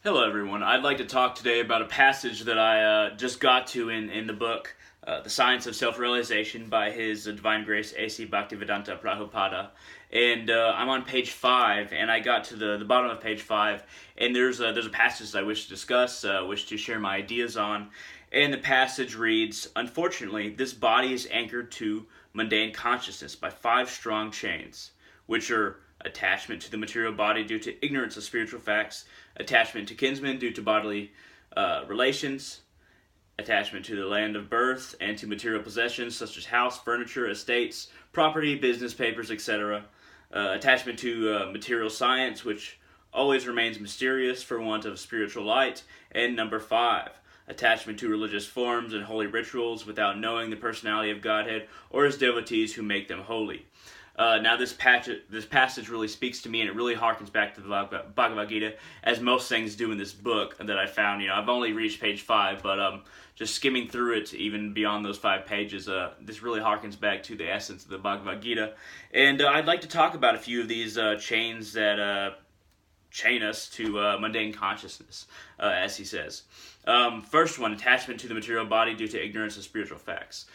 Hello everyone, I'd like to talk today about a passage that I just got to in the book, The Science of Self-Realization by His Divine Grace A.C. Bhaktivedanta Prabhupada. And I'm on page 5, and I got to the bottom of page 5, and there's a passage I wish to discuss, wish to share my ideas on. And the passage reads, "Unfortunately, this body is anchored to mundane consciousness by 5 strong chains, which are attachment to the material body due to ignorance of spiritual facts, attachment to kinsmen due to bodily relations, attachment to the land of birth and to material possessions such as house, furniture, estates, property, business papers, etc., attachment to material science, which always remains mysterious for want of spiritual light, and number 5, attachment to religious forms and holy rituals without knowing the personality of Godhead or His devotees who make them holy." Now this passage really speaks to me, and it really harkens back to the Bhagavad Gita, as most things do in this book that I found. I've only reached page 5, but just skimming through it, even beyond those 5 pages, this really harkens back to the essence of the Bhagavad Gita. And I'd like to talk about a few of these chains that chain us to mundane consciousness, as he says. First one, attachment to the material body due to ignorance of spiritual facts.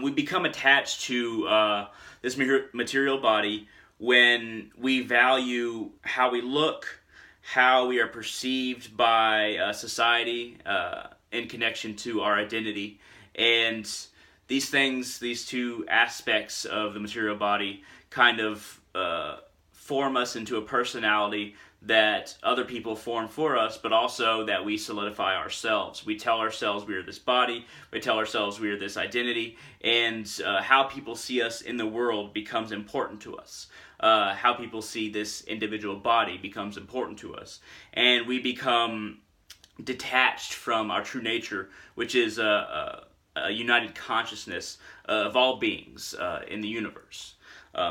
We become attached to this material body when we value how we look, how we are perceived by society in connection to our identity. And these things, these two aspects of the material body kind of form us into a personality that other people form for us, but also that we solidify ourselves. We tell ourselves we are this body, we tell ourselves we are this identity, and how people see us in the world becomes important to us. How people see this individual body becomes important to us. And we become detached from our true nature, which is a united consciousness of all beings in the universe.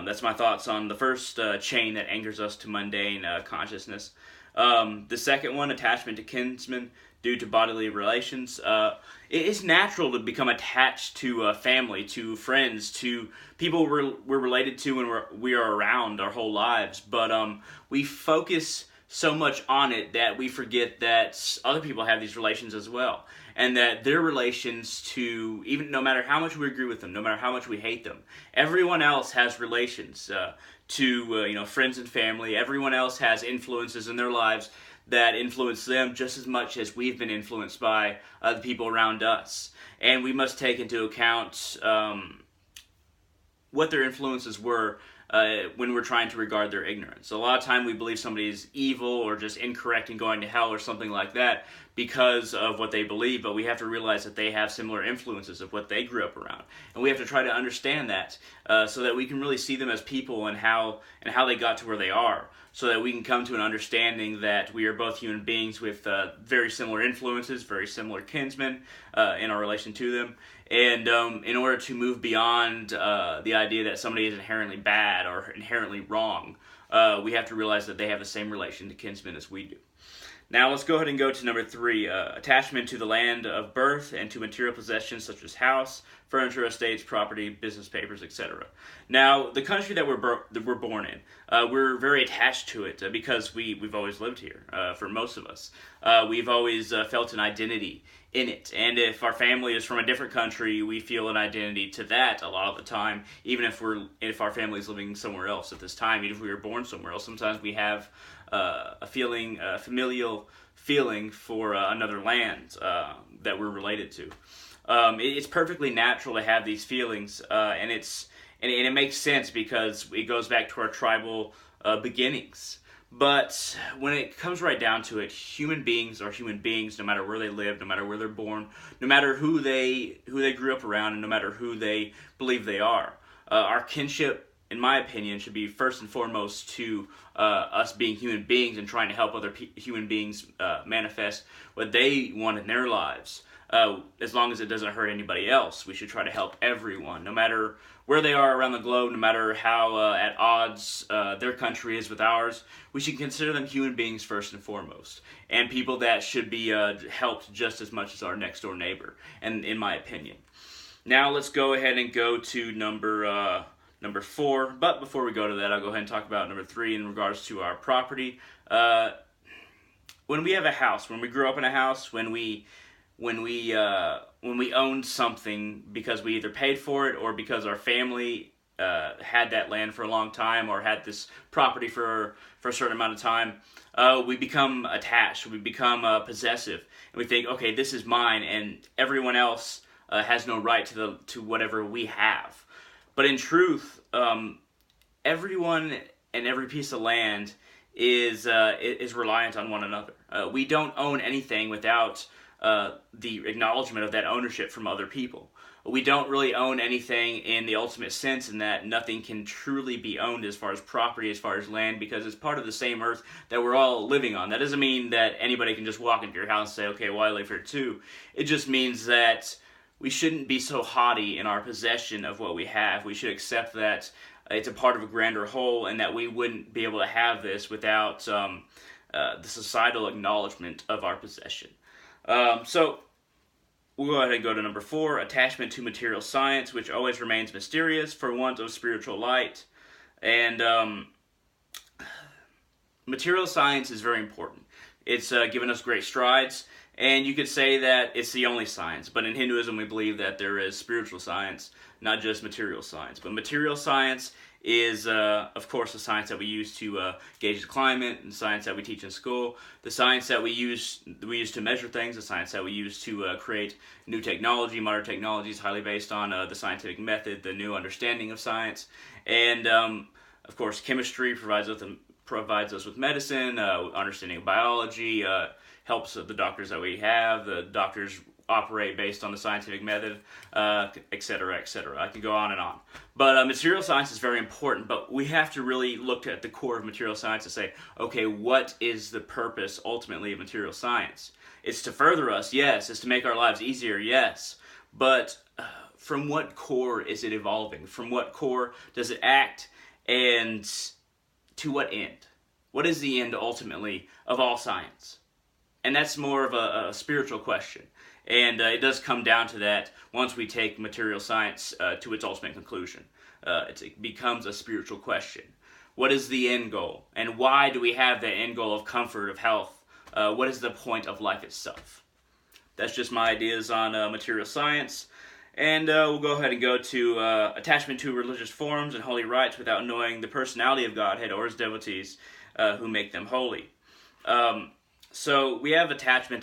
That's my thoughts on the first chain that anchors us to mundane consciousness. The second one, attachment to kinsmen due to bodily relations. It is natural to become attached to family, to friends, to people we're related to and we are around our whole lives. But we focus so much on it that we forget that other people have these relations as well. And that their relations to, even no matter how much we agree with them, no matter how much we hate them, everyone else has relations to friends and family. Everyone else has influences in their lives that influence them just as much as we've been influenced by the people around us. And we must take into account what their influences were when we're trying to regard their ignorance. A lot of time we believe somebody is evil or just incorrect and going to hell or something like that because of what they believe, but we have to realize that they have similar influences of what they grew up around. And we have to try to understand that so that we can really see them as people and how they got to where they are, so that we can come to an understanding that we are both human beings with very similar influences, very similar kinsmen in our relation to them. And in order to move beyond the idea that somebody is inherently bad or inherently wrong, we have to realize that they have the same relation to kinsmen as we do. Now let's go ahead and go to number 3, attachment to the land of birth and to material possessions such as house, furniture, estates, property, business papers, etc. Now, the country that we're born in, we're very attached to it because we've always lived here, for most of us. We've always felt an identity in it, and if our family is from a different country, we feel an identity to that a lot of the time, even if our family is living somewhere else at this time, even if we were born somewhere else. Sometimes we have a familial feeling for another land that we're related to. It's perfectly natural to have these feelings, and it makes sense because it goes back to our tribal beginnings. But when it comes right down to it, human beings are human beings no matter where they live, no matter where they're born, no matter who they grew up around, and no matter who they believe they are. Our kinship, in my opinion, should be first and foremost to us being human beings and trying to help other human beings manifest what they want in their lives. As long as it doesn't hurt anybody else, we should try to help everyone, no matter where they are around the globe, no matter how at odds their country is with ours. We should consider them human beings first and foremost, and people that should be helped just as much as our next door neighbor, and in my opinion. Now let's go ahead and go to number 4, but before we go to that, I'll go ahead and talk about number 3 in regards to our property. when we have a house, when we grew up in a house, when we owned something because we either paid for it or because our family had that land for a long time or had this property for a certain amount of time, we become attached, we become possessive, and we think, okay, this is mine, and everyone else has no right to whatever we have. But in truth, everyone and every piece of land is reliant on one another. We don't own anything without the acknowledgement of that ownership from other people. We don't really own anything in the ultimate sense, in that nothing can truly be owned as far as property, as far as land, because it's part of the same earth that we're all living on. That doesn't mean that anybody can just walk into your house and say, okay, well, I live here too. It just means that we shouldn't be so haughty in our possession of what we have. We should accept that it's a part of a grander whole, and that we wouldn't be able to have this without the societal acknowledgement of our possession. So we'll go ahead and go to number 4, attachment to material science, which always remains mysterious for want of spiritual light. And material science is very important. It's given us great strides, and you could say that it's the only science. But in Hinduism, we believe that there is spiritual science, not just material science. But material science is, of course, the science that we use to gauge the climate, and the science that we teach in school, the science that we use to measure things, the science that we use to create new technology. Modern technology is highly based on the scientific method, the new understanding of science, and of course, chemistry provides us with medicine, understanding of biology, helps the doctors that we have. The doctors operate based on the scientific method, etc., etc. I can go on and on. But material science is very important, but we have to really look at the core of material science and say, okay, what is the purpose, ultimately, of material science? It's to further us, yes. It's to make our lives easier, yes. But from what core is it evolving? From what core does it act? And to what end? What is the end, ultimately, of all science? And that's more of a spiritual question. And it does come down to that once we take material science to its ultimate conclusion. It becomes a spiritual question. What is the end goal? And why do we have that end goal of comfort, of health? What is the point of life itself? That's just my ideas on material science. And we'll go ahead and go to attachment to religious forms and holy rites without knowing the personality of Godhead or his devotees who make them holy. So we have attachment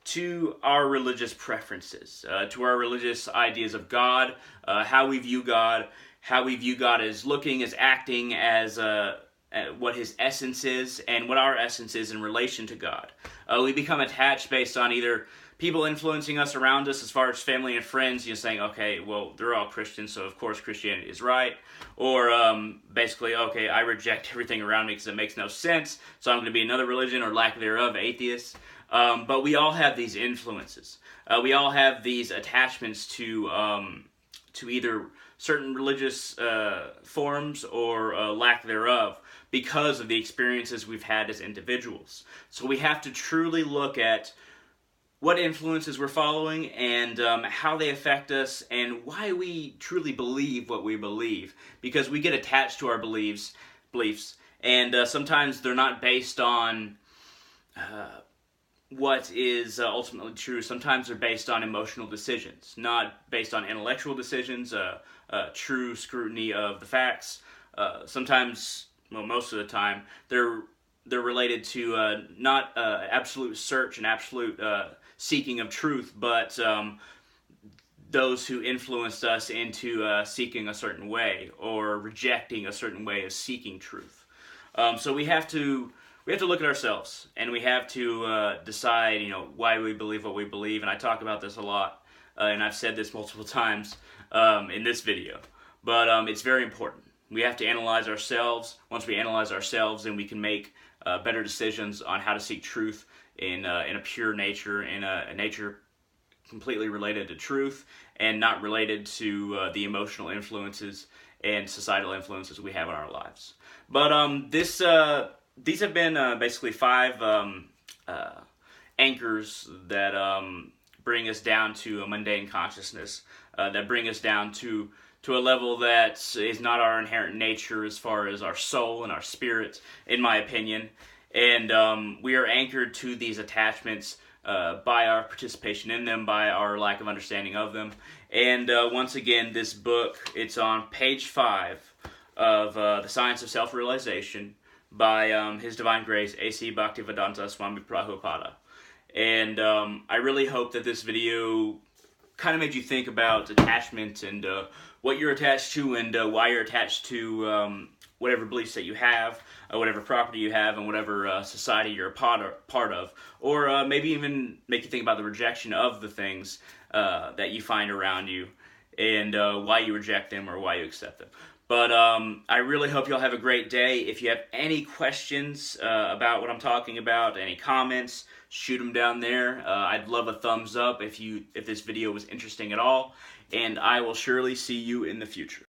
to our religious preferences, to our religious ideas of God, how we view God as looking, as acting, as what his essence is, and what our essence is in relation to God. We become attached based on either people influencing us around us as far as family and friends, saying, okay, well, they're all Christians, so of course Christianity is right. Or basically, okay, I reject everything around me because it makes no sense, so I'm going to be another religion, or lack thereof, atheist. But we all have these influences. We all have these attachments to either certain religious forms or lack thereof because of the experiences we've had as individuals. So we have to truly look at what influences we're following and how they affect us and why we truly believe what we believe. Because we get attached to our beliefs, and sometimes they're not based on what is ultimately true. Sometimes they're based on emotional decisions, not based on intellectual decisions, true scrutiny of the facts. Sometimes, well, most of the time, they're related to not absolute search and absolute seeking of truth, but those who influenced us into seeking a certain way or rejecting a certain way of seeking truth. So we have to look at ourselves, and we have to decide, why we believe what we believe. And I talk about this a lot, and I've said this multiple times in this video. But it's very important. We have to analyze ourselves. Once we analyze ourselves, then we can make better decisions on how to seek truth in a pure nature, in a nature completely related to truth, and not related to the emotional influences and societal influences we have in our lives. But these have been basically 5 anchors that bring us down to a mundane consciousness, that bring us down to a level that is not our inherent nature as far as our soul and our spirit, in my opinion. And we are anchored to these attachments by our participation in them, by our lack of understanding of them. And once again, this book, it's on page 5 of The Science of Self-Realization by His Divine Grace A.C. Bhaktivedanta Swami Prabhupada. And I really hope that this video kind of made you think about attachment and what you're attached to, and why you're attached to whatever beliefs that you have, whatever property you have, and whatever society you're a part of. Or maybe even make you think about the rejection of the things that you find around you, and why you reject them or why you accept them. But I really hope y'all have a great day. If you have any questions about what I'm talking about, any comments, shoot them down there. I'd love a thumbs up if this video was interesting at all, and I will surely see you in the future.